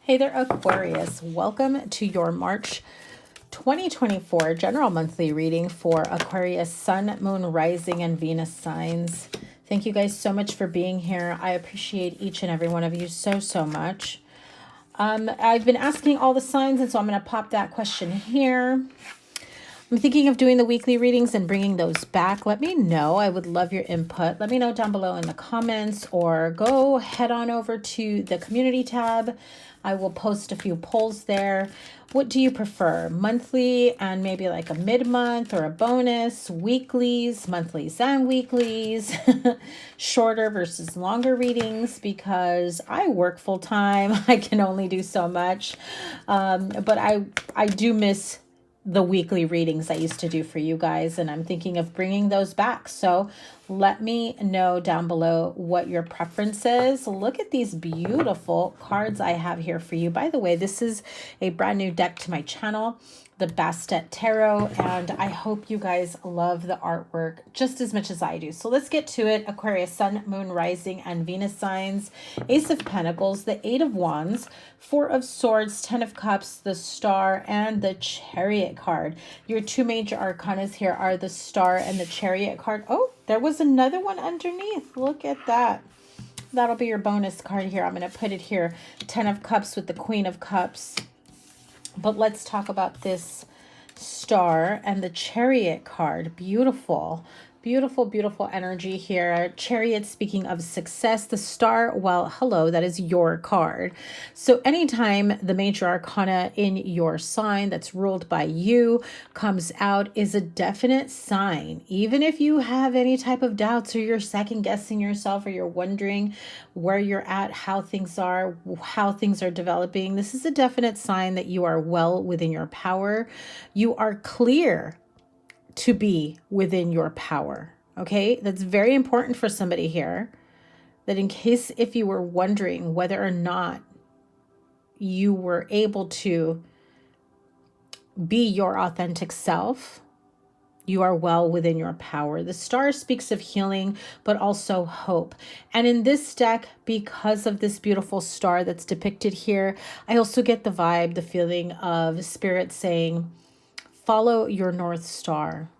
Hey there, Aquarius. Welcome to your March 2024 general monthly reading for Aquarius Sun, Moon, Rising, and Venus signs. Thank you guys so much for being here. I appreciate each and every one of you so much. I've been asking all the signs, and so I'm going to pop that question here. I'm thinking of doing the weekly readings and bringing those back. Let me know. I would love your input. Let me know down below in the comments, or go head on over to the community tab. I will post a few polls there. What do you prefer? Monthly and maybe like a mid-month or a bonus, weeklies, monthlies and weeklies, shorter versus longer readings, because I work full time. I can only do so much. But I do miss the weekly readings I used to do for you guys, and I'm thinking of bringing those back. So let me know down below what your preference is. Look at these beautiful cards I have here for you. By the way, this is a brand new deck to my channel, the Bastet Tarot, and I hope you guys love the artwork just as much as I do. So let's get to it. Aquarius, Sun, Moon, Rising, and Venus signs. Ace of Pentacles, the Eight of Wands, Four of Swords, Ten of Cups, the Star, and the Chariot card. Your two major arcanas here are the Star and the Chariot card. Oh, there was another one underneath. Look at that. That'll be your bonus card here. I'm going to put it here. Ten of Cups with the Queen of Cups. But let's talk about this Star and the Chariot card. Beautiful. Beautiful, beautiful energy here. Chariot, speaking of success. The Star, well, hello, that is your card. So anytime the major arcana in your sign that's ruled by you comes out is a definite sign. Even if you have any type of doubts, or you're second guessing yourself, or you're wondering where you're at, how things are developing, this is a definite sign that you are well within your power. You are clear to be within your power. Okay, that's very important for somebody here, that in case if you were wondering whether or not you were able to be your authentic self, you are well within your power. The Star speaks of healing, but also hope. And in this deck, because of this beautiful star that's depicted here, I also get the vibe, the feeling of Spirit saying, follow your North Star.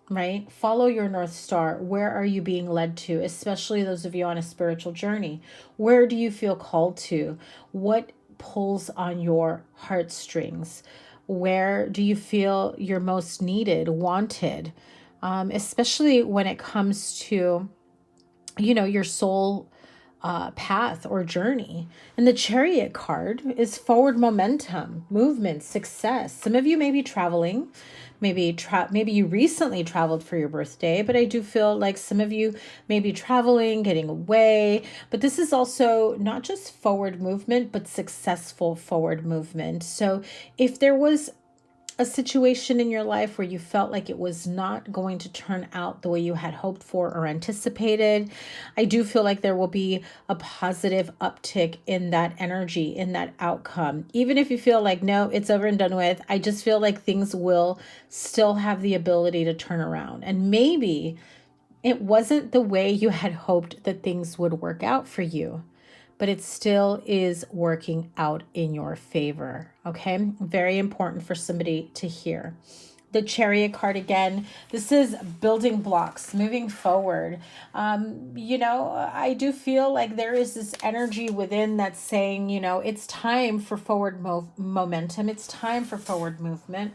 Right? Follow your North Star. Where are you being led to? Especially those of you on a spiritual journey. Where do you feel called to? What pulls on your heartstrings? Where do you feel you're most needed, wanted? Especially when it comes to, your soul path or journey. And the Chariot card is forward momentum, movement, success. Some of you may be traveling. Maybe you recently traveled for your birthday, but I do feel like some of you may be traveling, getting away. But this is also not just forward movement, but successful forward movement. So if there was a situation in your life where you felt like it was not going to turn out the way you had hoped for or anticipated, I do feel like there will be a positive uptick in that energy, in that outcome. Even if you feel like, no, it's over and done with, I just feel like things will still have the ability to turn around. And maybe it wasn't the way you had hoped that things would work out for you, but it still is working out in your favor. Okay, very important for somebody to hear. The Chariot card again, this is building blocks, moving forward. I do feel like there is this energy within that's saying, it's time for forward momentum. It's time for forward movement.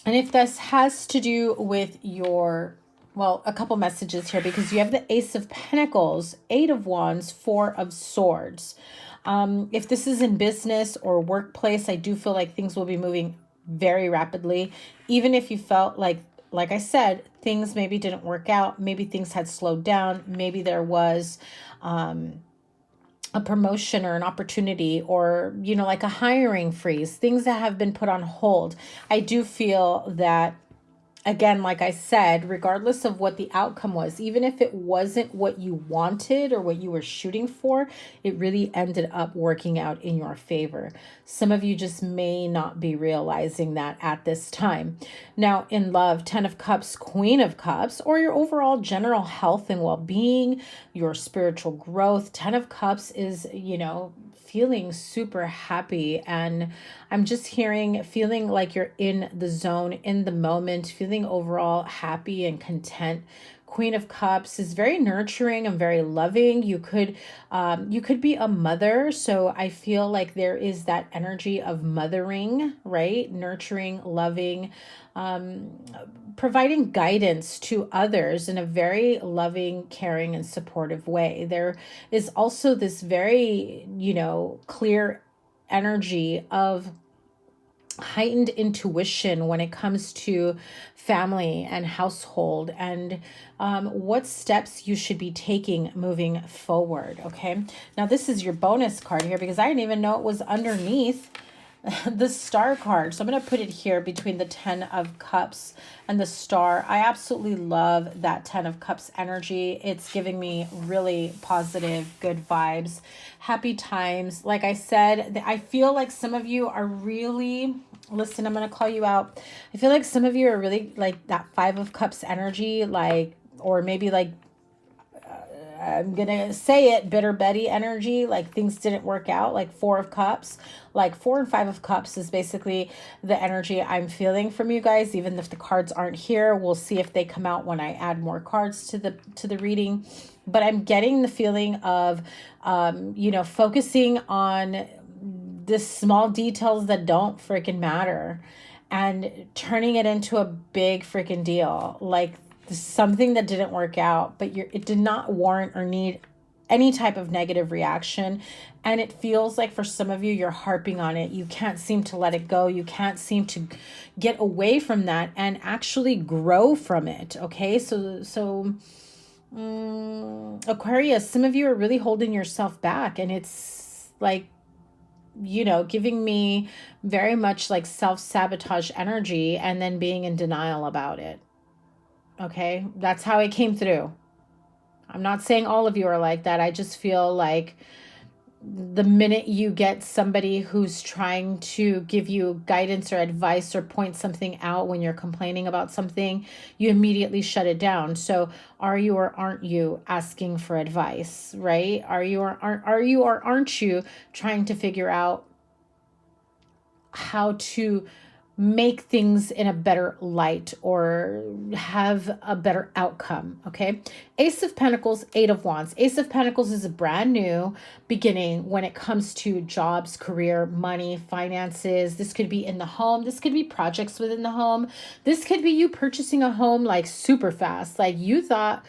And if this has to do with your, well, a couple messages here, because you have the Ace of Pentacles, Eight of Wands, Four of Swords. If this is in business or workplace, I do feel like things will be moving very rapidly. Even if you felt like I said, things maybe didn't work out, maybe things had slowed down, maybe there was a promotion or an opportunity, or, like a hiring freeze, things that have been put on hold. I do feel that again, like I said, regardless of what the outcome was, even if it wasn't what you wanted or what you were shooting for, it really ended up working out in your favor. Some of you just may not be realizing that at this time. Now, in love, 10 of Cups, Queen of Cups, or your overall general health and well-being, your spiritual growth, 10 of Cups is, feeling super happy, and I'm just feeling like you're in the zone, in the moment, feeling overall happy and content. Queen of Cups is very nurturing and very loving. You could be a mother, so I feel like there is that energy of mothering, right? Nurturing, loving, providing guidance to others in a very loving, caring, and supportive way. There is also this very, clear energy of heightened intuition when it comes to family and household, and what steps you should be taking moving forward. Okay, now this is your bonus card here, because I didn't even know it was underneath the star card. So I'm going to put it here between the 10 of Cups and the star. I absolutely love that 10 of Cups energy. It's giving me really positive, good vibes, happy times. Like I said, I feel like some of you are really, listen, I'm going to call you out. I feel like some of you are really like that 5 of Cups energy, like, or maybe like, I'm going to say it, bitter Betty energy, like things didn't work out, like 4 of Cups, like 4 and 5 of Cups is basically the energy I'm feeling from you guys. Even if the cards aren't here, we'll see if they come out when I add more cards to the reading. But I'm getting the feeling of, focusing on the small details that don't freaking matter and turning it into a big freaking deal. Like, something that didn't work out, but it did not warrant or need any type of negative reaction. And it feels like for some of you, you're harping on it. You can't seem to let it go. You can't seem to get away from that and actually grow from it. Okay. So Aquarius, some of you are really holding yourself back, and it's like, giving me very much like self-sabotage energy and then being in denial about it. Okay, that's how it came through. I'm not saying all of you are like that. I just feel like the minute you get somebody who's trying to give you guidance or advice or point something out when you're complaining about something, you immediately shut it down. So are you or aren't you asking for advice, right? Are you or aren't you trying to figure out how to make things in a better light or have a better outcome? Okay. Ace of Pentacles, 8 of Wands. Ace of Pentacles is a brand new beginning when it comes to jobs, career, money, finances. This could be in the home. This could be projects within the home. This could be you purchasing a home like super fast. Like you thought,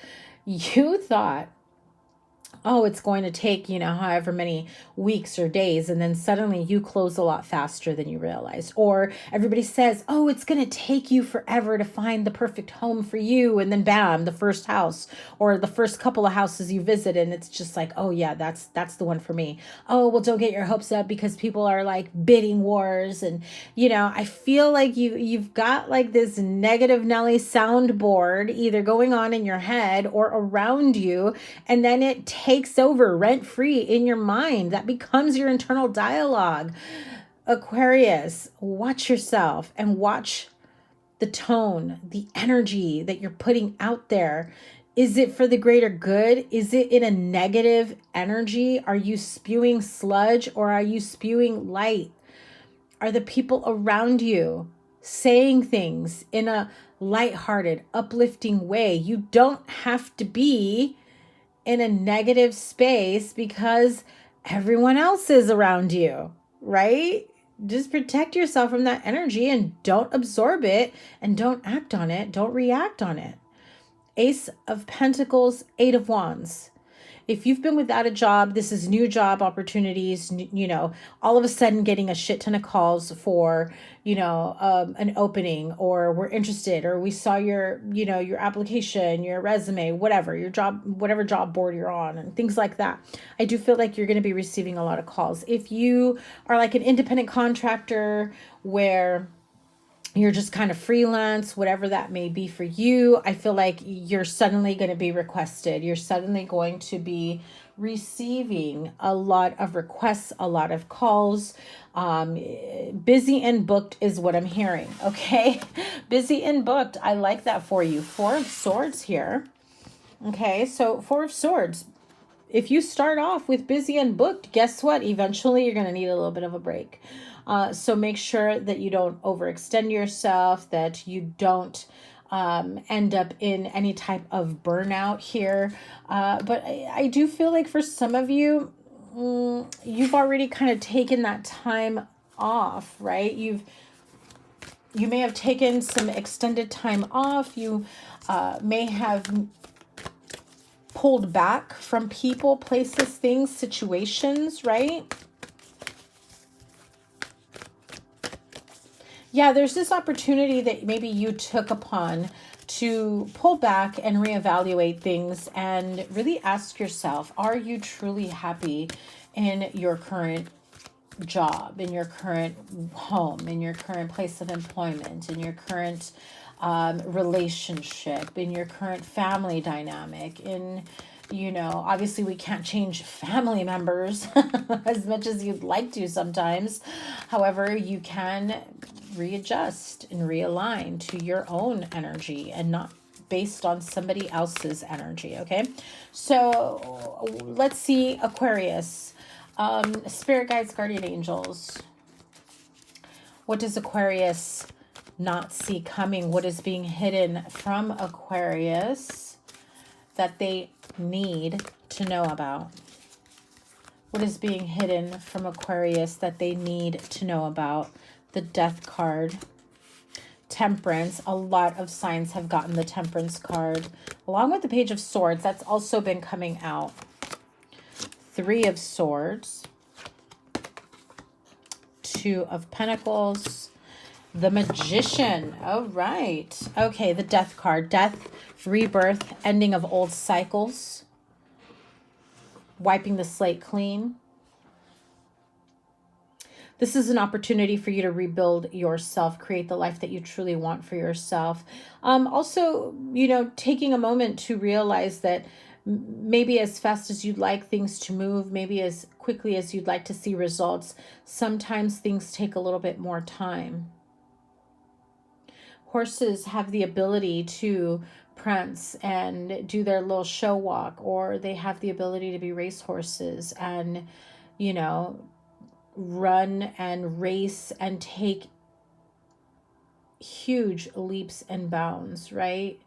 oh, it's going to take, however many weeks or days. And then suddenly you close a lot faster than you realized. Or everybody says, oh, it's going to take you forever to find the perfect home for you. And then bam, the first house or the first couple of houses you visit. And it's just like, oh yeah, that's the one for me. Oh, well, don't get your hopes up because people are like bidding wars. And, I feel like you've got like this negative Nelly soundboard either going on in your head or around you. And then it takes over rent-free in your mind. That becomes your internal dialogue. Aquarius, watch yourself and watch the tone, the energy that you're putting out there. Is it for the greater good? Is it in a negative energy? Are you spewing sludge or are you spewing light? Are the people around you saying things in a lighthearted, uplifting way? You don't have to be in a negative space because everyone else is around you, right? Just protect yourself from that energy and don't absorb it and don't act on it. Don't react on it. Ace of Pentacles, 8 of Wands. If you've been without a job, this is new job opportunities, all of a sudden getting a shit ton of calls for, an opening, or we're interested, or we saw your application, your resume, whatever, your job, whatever job board you're on and things like that. I do feel like you're going to be receiving a lot of calls. If you are like an independent contractor where you're just kind of freelance, whatever that may be for you. I feel like you're suddenly going to be requested. You're suddenly going to be receiving a lot of requests, a lot of calls. Busy and booked is what I'm hearing. Okay. Busy and booked. I like that for you. Four of Swords here. Okay. So Four of Swords. If you start off with busy and booked, guess what? Eventually you're going to need a little bit of a break. So make sure that you don't overextend yourself, that you don't end up in any type of burnout here. But I do feel like for some of you, you've already kind of taken that time off, right? You may have taken some extended time off. You may have pulled back from people, places, things, situations, right? Yeah, there's this opportunity that maybe you took upon to pull back and reevaluate things and really ask yourself, are you truly happy in your current job, in your current home, in your current place of employment, in your current relationship, in your current family dynamic, in, you know, obviously we can't change family members as much as you'd like to sometimes. However, you can readjust and realign to your own energy and not based on somebody else's energy. Okay. So let's see, Aquarius, spirit guides, guardian angels. What does Aquarius not see coming? What is being hidden from Aquarius that they need to know about? What is being hidden from Aquarius that they need to know about? The Death card. Temperance. A lot of signs have gotten the Temperance card. Along with the Page of Swords. That's also been coming out. Three of Swords. Two of Pentacles. The Magician. All right. Okay, the Death card. Death, rebirth, ending of old cycles. Wiping the slate clean. This is an opportunity for you to rebuild yourself, create the life that you truly want for yourself. Also, you know, taking a moment to realize that maybe as fast as you'd like things to move, maybe as quickly as you'd like to see results, sometimes things take a little bit more time. Horses have the ability to prance and do their little show walk, or they have the ability to be race horses and, you know, run and race and take huge leaps and bounds, right?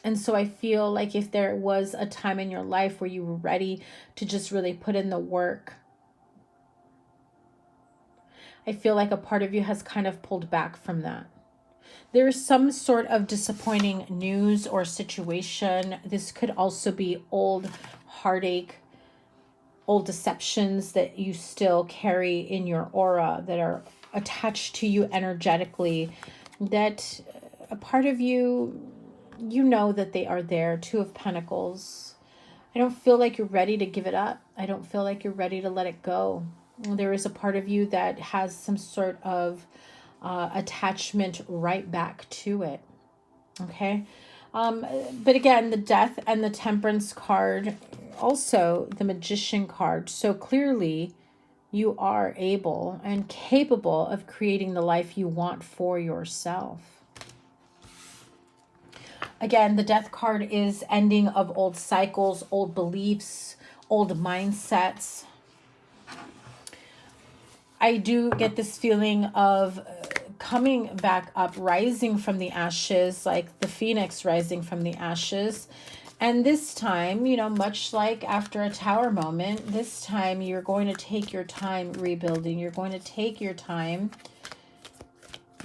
And so I feel like if there was a time in your life where you were ready to just really put in the work, I feel like a part of you has kind of pulled back from that. There's some sort of disappointing news or situation. This could also be old heartache, old deceptions that you still carry in your aura that are attached to you energetically, that a part of you, you know that they are there. Two of Pentacles. I don't feel like you're ready to give it up. I don't feel like you're ready to let it go. There is a part of you that has some sort of attachment right back to it. Okay. But again, the Death and the Temperance card, also the Magician card. So clearly you are able and capable of creating the life you want for yourself. Again, the Death card is ending of old cycles, old beliefs, old mindsets. I do get this feeling of coming back up, rising from the ashes, like the phoenix rising from the ashes. And this time, you know, much like after a tower moment, this time you're going to take your time rebuilding. You're going to take your time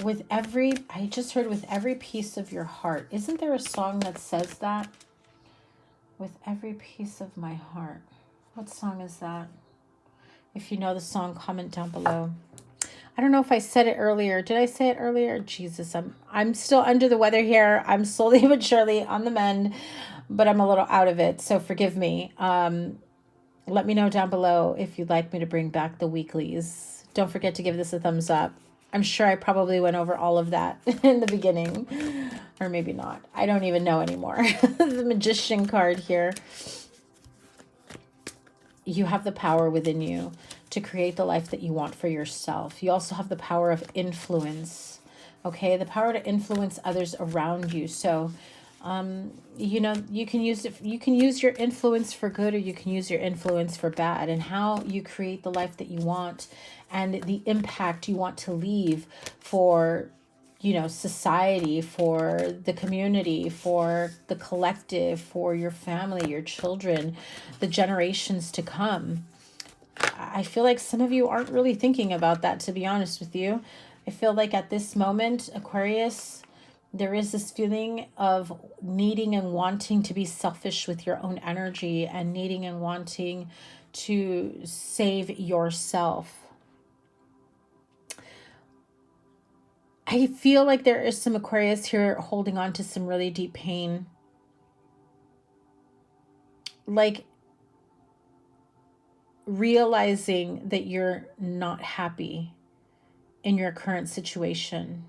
with every, I just heard, with every piece of your heart. Isn't there a song that says that? With every piece of my heart. What song is that? If you know the song, comment down below. I don't know if I said it earlier. Did I say it earlier? Jesus, I'm still under the weather here. I'm slowly but surely on the mend, but I'm a little out of it, so forgive me. Let me know down below if you'd like me to bring back the weeklies. Don't forget to give this a thumbs up. I'm sure I probably went over all of that in the beginning, or maybe not. I don't even know anymore. The Magician card here. You have the power within you to create the life that you want for yourself. You also have the power of influence, okay? The power to influence others around you. So, you know, you can use it. You can use your influence for good, or you can use your influence for bad. And how you create the life that you want and the impact you want to leave for, you know, society, for the community, for the collective, for your family, your children, the generations to come. I feel like some of you aren't really thinking about that, to be honest with you. I feel like at this moment, Aquarius, there is this feeling of needing and wanting to be selfish with your own energy and needing and wanting to save yourself. I feel like there is some Aquarius here holding on to some really deep pain. Like realizing that you're not happy in your current situation.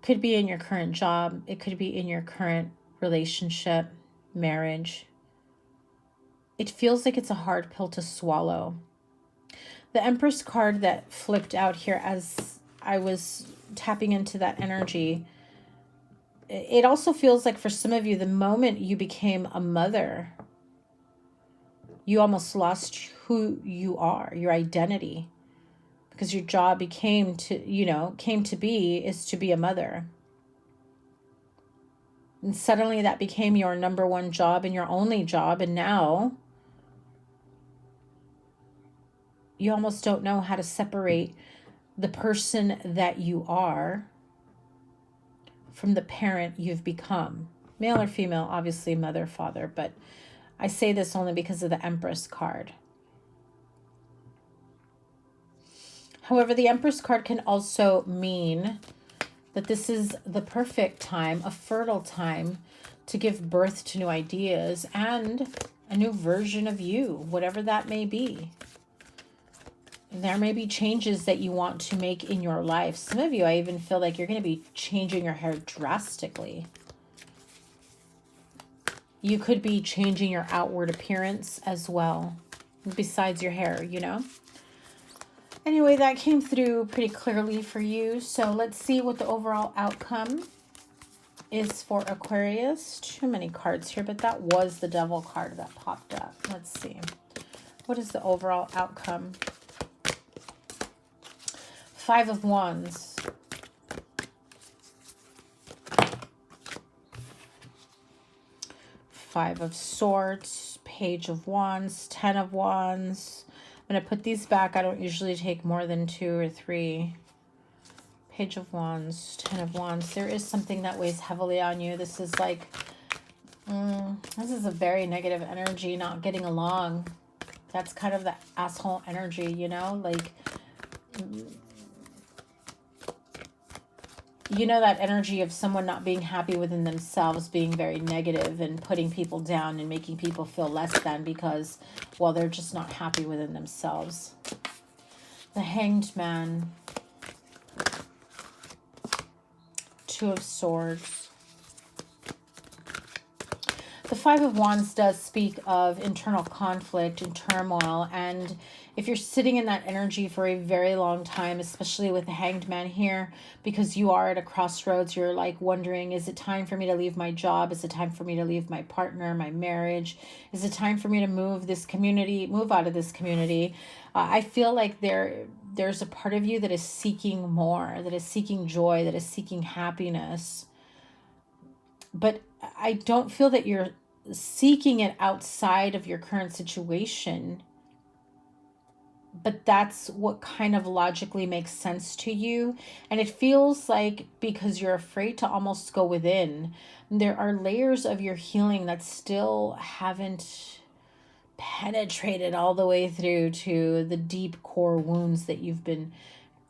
Could be in your current job. It could be in your current relationship, marriage. It feels like it's a hard pill to swallow. The Empress card that flipped out here as I was tapping into that energy, it also feels like for some of you, the moment you became a mother, you almost lost who you are, your identity, because your job came to be is to be a mother. And suddenly that became your number one job and your only job. And now you almost don't know how to separate the person that you are from the parent you've become. Male or female, obviously mother, father, but I say this only because of the Empress card. However, the Empress card can also mean that this is the perfect time, a fertile time to give birth to new ideas and a new version of you, whatever that may be. There may be changes that you want to make in your life. Some of you, I even feel like you're going to be changing your hair drastically. You could be changing your outward appearance as well, besides your hair, you know. Anyway, that came through pretty clearly for you. So let's see what the overall outcome is for Aquarius. Too many cards here, but that was the Devil card that popped up. Let's see. What is the overall outcome? Five of Wands. Five of Swords. Page of Wands. 10 of Wands. I'm going to put these back. I don't usually take more than 2 or 3. Page of Wands. 10 of Wands. There is something that weighs heavily on you. This is like, this is a very negative energy, not getting along. That's kind of the asshole energy, you know? Like, you know, that energy of someone not being happy within themselves, being very negative and putting people down and making people feel less than because, well, they're just not happy within themselves. The Hanged Man. 2 of Swords. The Five of Wands does speak of internal conflict and turmoil, and if you're sitting in that energy for a very long time, especially with the Hanged Man here, because you are at a crossroads, you're like wondering, is it time for me to leave my job? Is it time for me to leave my partner, my marriage? Is it time for me to move this community, move out of this community? I feel like there's a part of you that is seeking more, that is seeking joy, that is seeking happiness. But I don't feel that you're seeking it outside of your current situation. But that's what kind of logically makes sense to you. And it feels like because you're afraid to almost go within, there are layers of your healing that still haven't penetrated all the way through to the deep core wounds that you've been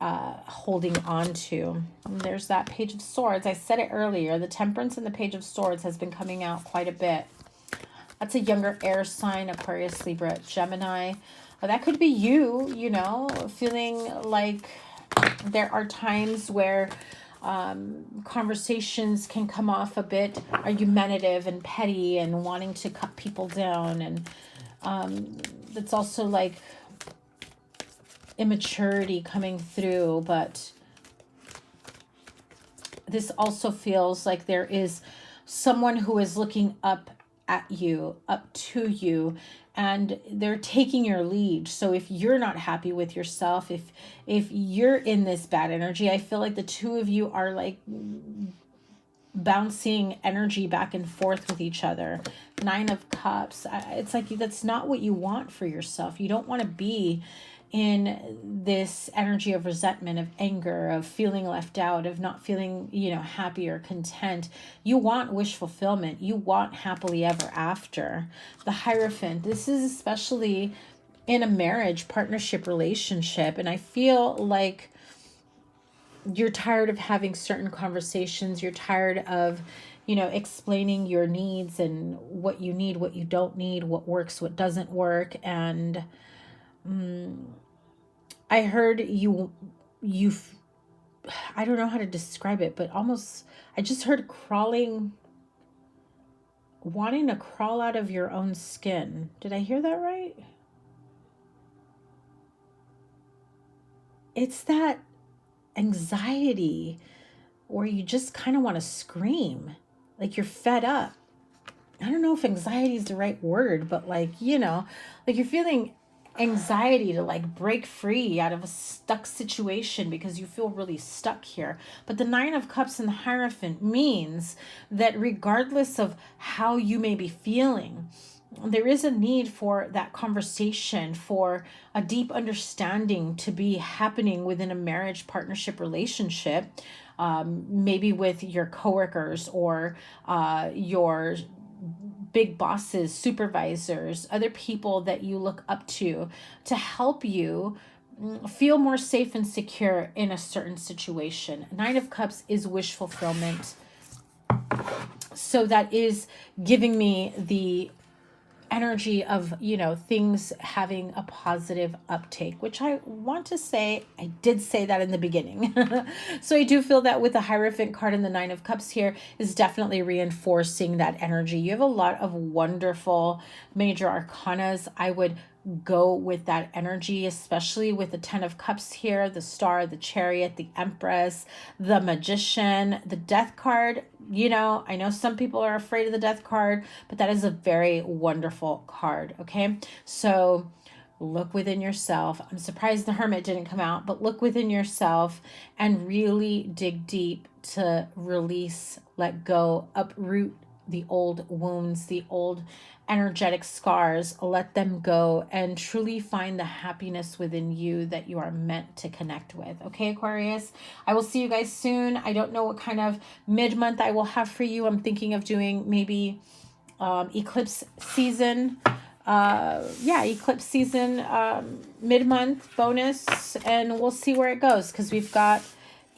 holding on to. And there's that Page of Swords. I said it earlier, the Temperance and the Page of Swords has been coming out quite a bit. That's a younger air sign, Aquarius, Libra, Gemini. That could be you, you know, feeling like there are times where conversations can come off a bit argumentative and petty and wanting to cut people down. And that's also like immaturity coming through. But this also feels like there is someone who is looking up at you, up to you, and they're taking your lead. So if you're not happy with yourself, if you're in this bad energy, I feel like the two of you are like bouncing energy back and forth with each other. 9 of Cups. It's like that's not what you want for yourself. You don't want to be in this energy of resentment, of anger, of feeling left out, of not feeling, you know, happy or content. You want wish fulfillment. You want happily ever after. The Hierophant. This is especially in a marriage, partnership, relationship. And I feel like you're tired of having certain conversations. You're tired of, you know, explaining your needs and what you need, what you don't need, what works, what doesn't work. And I heard you I don't know how to describe it, but almost, I just heard crawling, wanting to crawl out of your own skin. Did I hear that right? It's that anxiety where you just kind of want to scream, like you're fed up. I don't know if anxiety is the right word, but like, you know, like you're feeling anxiety to like break free out of a stuck situation because you feel really stuck here. But the 9 of Cups and the Hierophant means that regardless of how you may be feeling, there is a need for that conversation, for a deep understanding to be happening within a marriage, partnership, relationship, maybe with your coworkers or your big bosses, supervisors, other people that you look up to help you feel more safe and secure in a certain situation. 9 of Cups is wish fulfillment. So that is giving me the energy of, you know, things having a positive uptake, which I want to say, I did say that in the beginning. So I do feel that with the Hierophant card and the 9 of Cups here is definitely reinforcing that energy. You have a lot of wonderful major arcanas. I would go with that energy, especially with the 10 of Cups here, the Star, the Chariot, the Empress, the Magician, the Death card. You know, I know some people are afraid of the Death card, but that is a very wonderful card. Okay, so look within yourself. I'm surprised the Hermit didn't come out, but look within yourself and really dig deep to release, let go, uproot the old wounds, the old energetic scars. Let them go and truly find the happiness within you that you are meant to connect with. Okay, Aquarius, I will see you guys soon. I don't know what kind of mid-month I will have for you. I'm thinking of doing maybe eclipse season. Eclipse season mid-month bonus, and we'll see where it goes, because we've got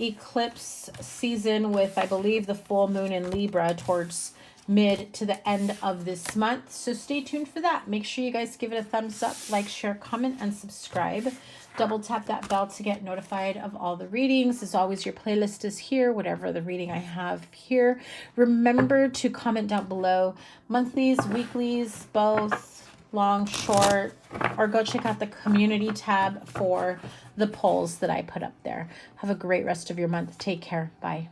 eclipse season with, I believe, the full moon in Libra towards mid to the end of this month. So stay tuned for that. Make sure you guys give it a thumbs up, like, share, comment, and subscribe. Double tap that bell to get notified of all the readings. As always, your playlist is here, whatever the reading I have here. Remember to comment down below monthlies, weeklies, both, long, short, or go check out the community tab for the polls that I put up there. Have a great rest of your month. Take care. Bye.